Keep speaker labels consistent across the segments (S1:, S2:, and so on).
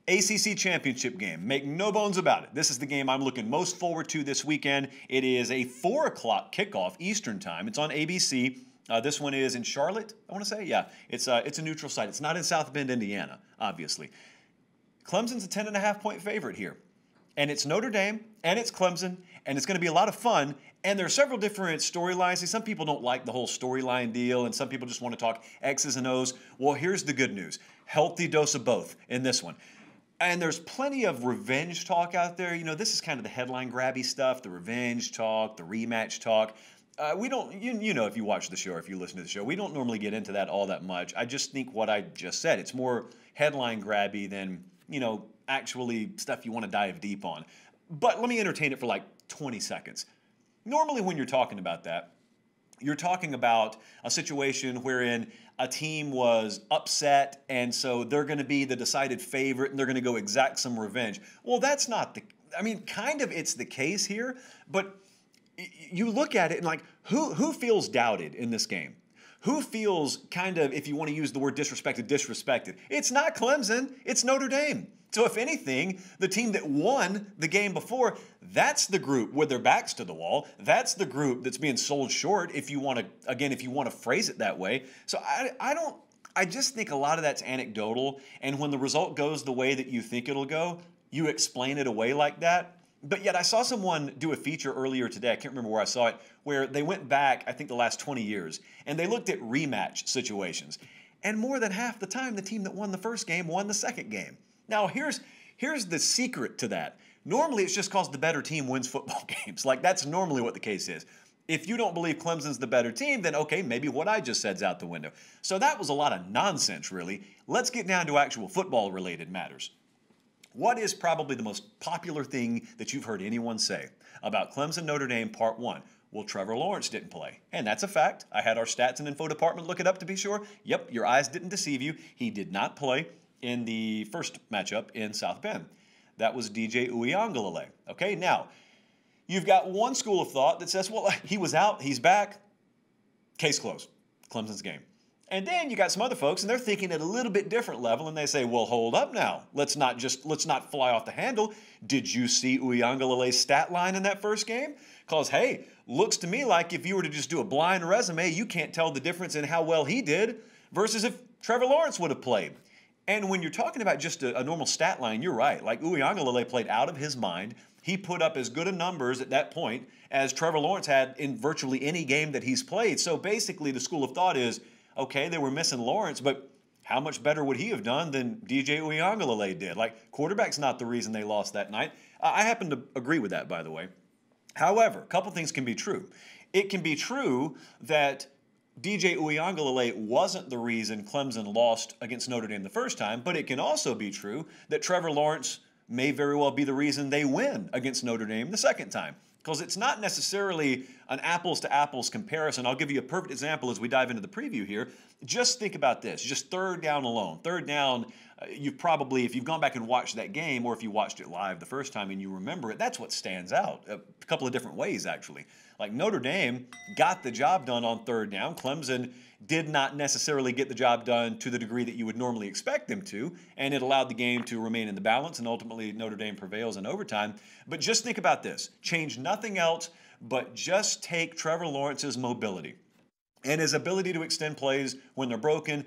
S1: ACC championship game. Make no bones about it. This is the game I'm looking most forward to this weekend. It is a 4 o'clock kickoff Eastern time. It's on ABC. This one is in Charlotte, I want to say. Yeah, it's a neutral site. It's not in South Bend, Indiana, obviously. Clemson's a 10.5-point favorite here. And it's Notre Dame, and it's Clemson, and it's going to be a lot of fun. And there are several different storylines. Some people don't like the whole storyline deal, and some people just want to talk X's and O's. Well, here's the good news. Healthy dose of both in this one. And there's plenty of revenge talk out there. You know, this is kind of the headline grabby stuff, the revenge talk, the rematch talk. We don't, you know, if you watch the show or if you listen to the show, we don't normally get into that all that much. I just think what I just said, it's more headline grabby than, you know, actually stuff you want to dive deep on. But let me entertain it for like 20 seconds. Normally when you're talking about that, you're talking about a situation wherein a team was upset and so they're going to be the decided favorite and they're going to go exact some revenge. Well, that's not the, I mean, kind of it's the case here, but you look at it and like, who feels doubted in this game? Who feels kind of, if you want to use the word disrespected? It's not Clemson, it's Notre Dame. So if anything, the team that won the game before, that's the group with their backs to the wall. That's the group that's being sold short, if you want to, again, if you want to phrase it that way. So I just think a lot of that's anecdotal. And when the result goes the way that you think it'll go, you explain it away like that. But yet I saw someone do a feature earlier today, I can't remember where I saw it, where they went back, I think the last 20 years, and they looked at rematch situations. And more than half the time, the team that won the first game won the second game. Now, here's the secret to that. Normally, it's just because the better team wins football games. Like, that's normally what the case is. If you don't believe Clemson's the better team, then okay, maybe what I just said's out the window. So that was a lot of nonsense, really. Let's get down to actual football-related matters. What is probably the most popular thing that you've heard anyone say about Clemson Notre Dame Part 1? Well, Trevor Lawrence didn't play. And that's a fact. I had our stats and info department look it up to be sure. Yep, your eyes didn't deceive you. He did not play in the first matchup in South Bend. That was DJ Uiagalelei. Okay, now, you've got one school of thought that says, well, he was out, he's back, case closed, Clemson's game. And then you got some other folks, and they're thinking at a little bit different level, and they say, well, hold up now. Let's not fly off the handle. Did you see Uiagalelei's stat line in that first game? Because, hey, looks to me like if you were to just do a blind resume, you can't tell the difference in how well he did versus if Trevor Lawrence would have played. And when you're talking about just a normal stat line, you're right. Like, Uiagalelei played out of his mind. He put up as good a numbers at that point as Trevor Lawrence had in virtually any game that he's played. So basically the school of thought is, okay, they were missing Lawrence, but how much better would he have done than DJ Uiagalelei did? Like, quarterback's not the reason they lost that night. I happen to agree with that, by the way. However, a couple things can be true. It can be true that DJ Uiagalelei wasn't the reason Clemson lost against Notre Dame the first time, but it can also be true that Trevor Lawrence may very well be the reason they win against Notre Dame the second time. Because it's not necessarily an apples-to-apples comparison. I'll give you a perfect example as we dive into the preview here. Just think about this. Just third down alone. Third down, you've probably, if you've gone back and watched that game, or if you watched it live the first time and you remember it, that's what stands out. A couple of different ways, actually. Like, Notre Dame got the job done on third down. Clemson did not necessarily get the job done to the degree that you would normally expect them to, and it allowed the game to remain in the balance, and ultimately Notre Dame prevails in overtime. But just think about this. Change nothing else, but just take Trevor Lawrence's mobility and his ability to extend plays when they're broken.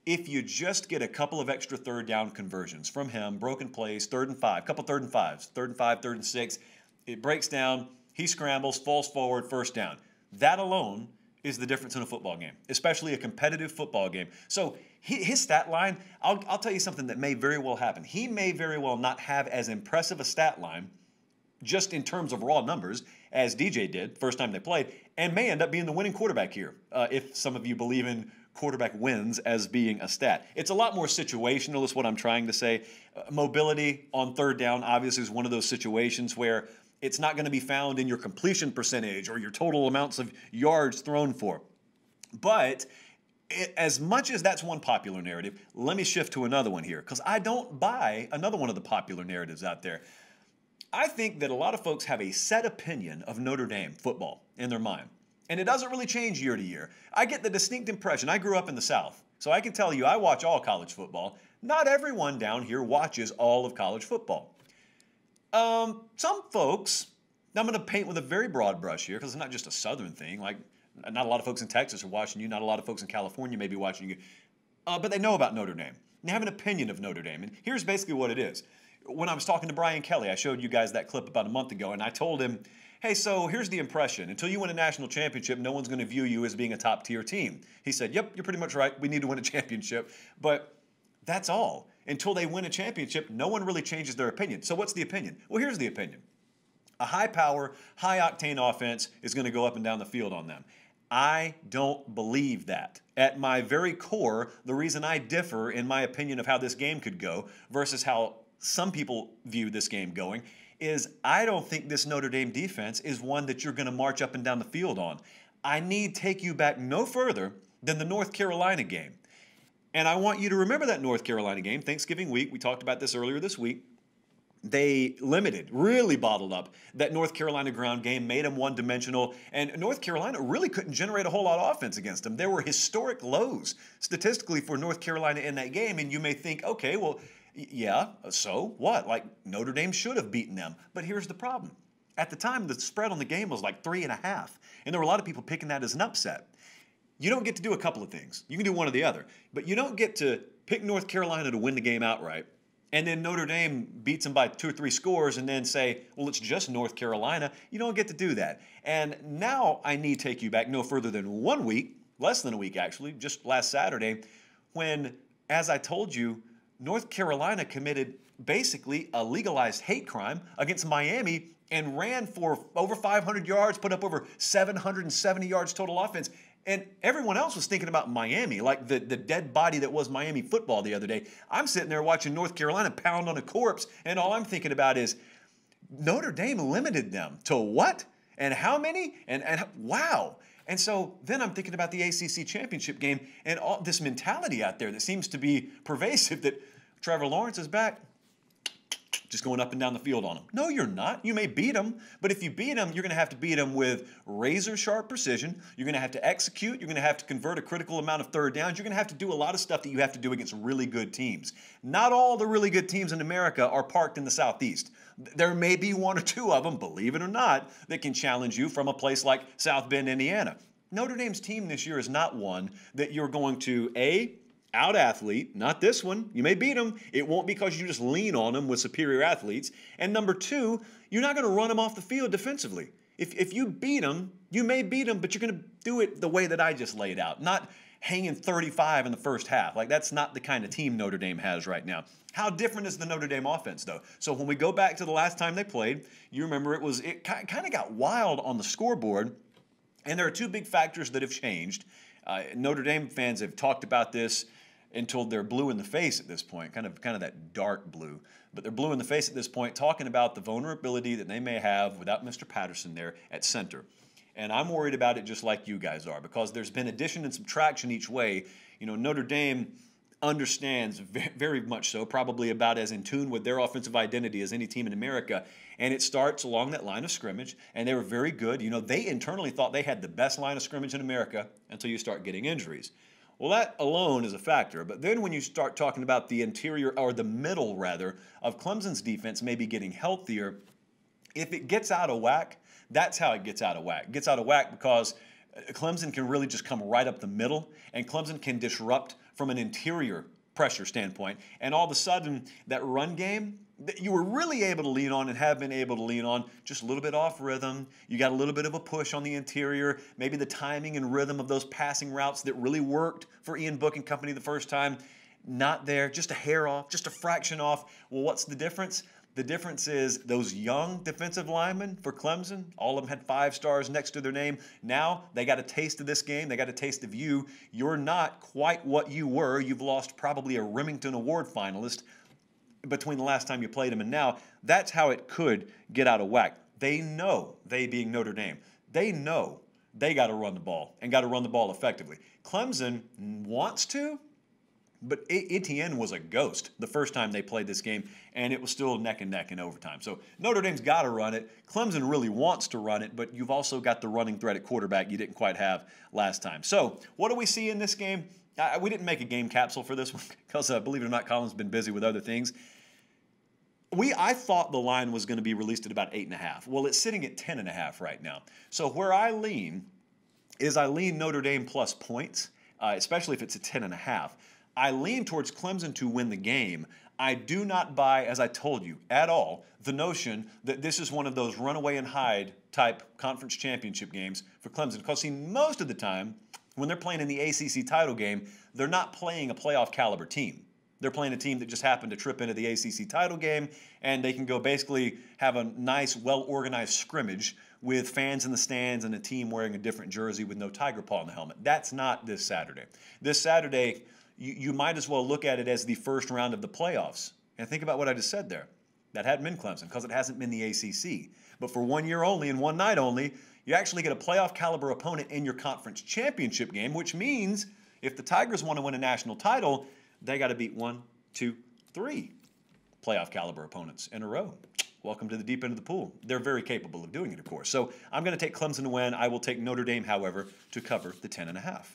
S1: If you just get a couple of extra third down conversions from him, broken plays, 3rd and 5, couple 3rd and 5s, 3rd and 5, 3rd and 6, it breaks down, he scrambles, falls forward, first down. That alone is the difference in a football game, especially a competitive football game. So his stat line, I'll tell you something that may very well happen. He may very well not have as impressive a stat line, just in terms of raw numbers, as DJ did first time they played, and may end up being the winning quarterback here, if some of you believe in quarterback wins as being a stat. It's a lot more situational is what I'm trying to say. Mobility on third down obviously is one of those situations where it's not going to be found in your completion percentage or your total amounts of yards thrown for. But as much as that's one popular narrative, let me shift to another one here, because I don't buy another one of the popular narratives out there. I think that a lot of folks have a set opinion of Notre Dame football in their mind, and it doesn't really change year to year. I get the distinct impression, I grew up in the South, so I can tell you I watch all college football. Not everyone down here watches all of college football. Some folks, now I'm going to paint with a very broad brush here because it's not just a Southern thing. Like, not a lot of folks in Texas are watching you. Not a lot of folks in California may be watching you. But they know about Notre Dame. They have an opinion of Notre Dame. And here's basically what it is. When I was talking to Brian Kelly, I showed you guys that clip about a month ago, and I told him, hey, so here's the impression. Until you win a national championship, no one's going to view you as being a top-tier team. He said, yep, you're pretty much right. We need to win a championship. But that's all. Until they win a championship, no one really changes their opinion. So what's the opinion? Well, here's the opinion. A high-power, high-octane offense is going to go up and down the field on them. I don't believe that. At my very core, the reason I differ in my opinion of how this game could go versus how some people view this game going is I don't think this Notre Dame defense is one that you're going to march up and down the field on. I need take you back no further than the North Carolina game. And I want you to remember that North Carolina game, Thanksgiving week. We talked about this earlier this week. They limited, really bottled up that North Carolina ground game, made them one-dimensional, and North Carolina really couldn't generate a whole lot of offense against them. There were historic lows statistically for North Carolina in that game, and you may think, okay, well, yeah, so what? Like, Notre Dame should have beaten them. But here's the problem. At the time, the spread on the game was like 3.5, and there were a lot of people picking that as an upset. You don't get to do a couple of things. You can do one or the other, but you don't get to pick North Carolina to win the game outright, and then Notre Dame beats them by 2 or 3 scores and then say, well, it's just North Carolina. You don't get to do that. And now I need to take you back no further than 1 week, less than a week actually, just last Saturday, when, as I told you, North Carolina committed basically a legalized hate crime against Miami and ran for over 500 yards, put up over 770 yards total offense. And everyone else was thinking about Miami, like the dead body that was Miami football the other day. I'm sitting there watching North Carolina pound on a corpse, and all I'm thinking about is Notre Dame limited them to what? And how many? And wow. And so then I'm thinking about the ACC championship game and all this mentality out there that seems to be pervasive that Trevor Lawrence is back, just going up and down the field on them. No, you're not. You may beat them, but if you beat them, you're going to have to beat them with razor-sharp precision. You're going to have to execute. You're going to have to convert a critical amount of third downs. You're going to have to do a lot of stuff that you have to do against really good teams. Not all the really good teams in America are parked in the Southeast. There may be 1 or 2 of them, believe it or not, that can challenge you from a place like South Bend, Indiana. Notre Dame's team this year is not one that you're going to, A, out-athlete, not this one. You may beat them. It won't be because you just lean on them with superior athletes. And number 2, you're not going to run them off the field defensively. If you beat them, you may beat them, but you're going to do it the way that I just laid out, not hanging 35 in the first half. Like, that's not the kind of team Notre Dame has right now. How different is the Notre Dame offense, though? So when we go back to the last time they played, you remember it kind of got wild on the scoreboard, and there are 2 big factors that have changed. Notre Dame fans have talked about this until they're blue in the face at this point, kind of that dark blue. But they're blue in the face at this point, talking about the vulnerability that they may have without Mr. Patterson there at center. And I'm worried about it just like you guys are, because there's been addition and subtraction each way. You know, Notre Dame understands very much so, probably about as in tune with their offensive identity as any team in America. And it starts along that line of scrimmage, and they were very good. You know, they internally thought they had the best line of scrimmage in America until you start getting injuries. Well, that alone is a factor. But then when you start talking about the interior, or the middle, rather, of Clemson's defense maybe getting healthier, if it gets out of whack, that's how it gets out of whack. It gets out of whack because Clemson can really just come right up the middle, and Clemson can disrupt from an interior pressure standpoint. And all of a sudden, that run game that you were really able to lean on and have been able to lean on, just a little bit off rhythm. You got a little bit of a push on the interior, maybe the timing and rhythm of those passing routes that really worked for Ian Book and company the first time, not there, just a hair off, just a fraction off. Well, what's the difference? The difference is those young defensive linemen for Clemson, all of them had 5 stars next to their name. Now they got a taste of this game. They got a taste of you. You're not quite what you were. You've lost probably a Remington Award finalist between the last time you played them and now. That's how it could get out of whack. They know, they being Notre Dame, they know they got to run the ball and got to run the ball effectively. Clemson wants to, but Etienne was a ghost the first time they played this game, and it was still neck and neck in overtime. So Notre Dame's got to run it. Clemson really wants to run it, but you've also got the running threat at quarterback you didn't quite have last time. So what do we see in this game? We didn't make a game capsule for this one because, believe it or not, Colin's been busy with other things. I thought the line was going to be released at about 8.5. Well, it's sitting at 10.5 right now. So where I lean is I lean Notre Dame plus points, especially if it's at 10.5. I lean towards Clemson to win the game. I do not buy, as I told you, at all, the notion that this is one of those runaway and hide type conference championship games for Clemson. Because, see, most of the time, when they're playing in the ACC title game, they're not playing a playoff caliber team. They're playing a team that just happened to trip into the ACC title game, and they can go basically have a nice, well-organized scrimmage with fans in the stands and a team wearing a different jersey with no tiger paw in the helmet. That's not this Saturday. This Saturday, you might as well look at it as the first round of the playoffs. And think about what I just said there. That hadn't been Clemson because it hasn't been the ACC. But for 1 year only and one night only, you actually get a playoff caliber opponent in your conference championship game, which means if the Tigers want to win a national title, they got to beat 1, 2, 3 playoff caliber opponents in a row. Welcome to the deep end of the pool. They're very capable of doing it, of course. So I'm going to take Clemson to win. I will take Notre Dame, however, to cover the 10.5.